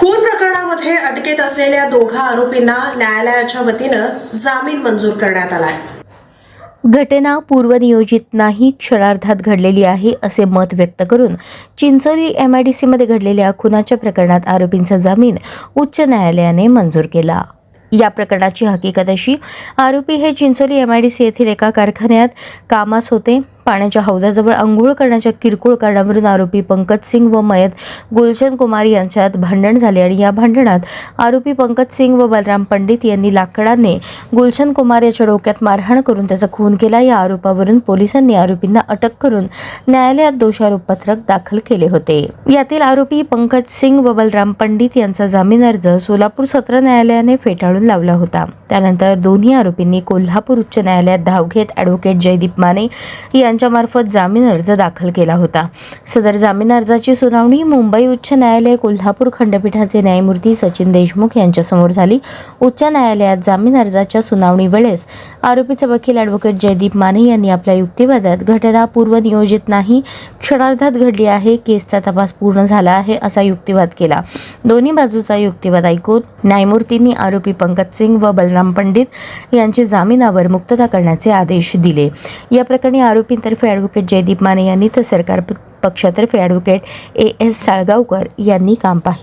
खून प्रकरणामध्ये अटकेत असलेल्या दोघा आरोपींना न्यायालयाच्या वतीनं जामीन मंजूर करण्यात आलाय। घटना पूर्वनियोजित नाही, क्षणार्धात घडलेली आहे असे मत व्यक्त करून चिंचोली MIDCमध्ये घडलेल्या खुनाच्या प्रकरणात आरोपींचा जामीन उच्च न्यायालयाने मंजूर केला। या प्रकरणाची हकीकत अशी, आरोपी हे चिंचोली MIDC येथील एका कारखान्यात कामास होते। पाण्याच्या हौदाजवळ अंघोळ करण्याच्या किरकोळ कारणावरून आरोपी पंकज सिंग व मयत गुलशन कुमार यांच्यात भांडण झाले आणि या भांडणात आरोपी पंकज सिंग व बलराम पंडित यांनी लाकडाने गुलशन कुमार याच्या डोक्यात मारहाण करून त्याचा खून केला। या आरोपावरून पोलिसांनी आरोपींना अटक करून न्यायालयात दोषारोपपत्र दाखल केले होते। यातील आरोपी पंकज सिंग व बलराम पंडित यांचा जामीन अर्ज सोलापूर सत्र न्यायालयाने फेटाळून लावला होता। त्यानंतर दोन्ही आरोपींनी कोल्हापूर उच्च न्यायालयात धाव घेत ॲडव्होकेट जयदीप माने यांच्यामार्फत जामीन अर्ज दाखल केला होता। सदर जामीन अर्जाची सुनावणी मुंबई उच्च न्यायालय कोल्हापूर खंडपीठाचे न्यायमूर्ती सचिन देशमुख यांच्यासमोर झाली। उच्च न्यायालयात जामीन अर्जाच्या सुनावणी वेळेस आरोपीचे वकील ॲडव्होकेट जयदीप माने यांनी आपल्या युक्तिवादात घटना पूर्वनियोजित नाही, क्षणार्धात घडली आहे, केसचा तपास पूर्ण झाला आहे असा युक्तिवाद केला। दोन्ही बाजूचा युक्तिवाद ऐकून न्यायमूर्तींनी आरोपी पंकज सिंग व बलराम पंडित यांची जामिनावर मुक्तता करण्याचे आदेश दिले। या प्रकरणी आरोपींतर्फे ॲडव्होकेट जयदीप माने यांनी तर सरकार पक्षातर्फे ॲडव्होकेट AS साळगावकर यांनी काम पाहिले।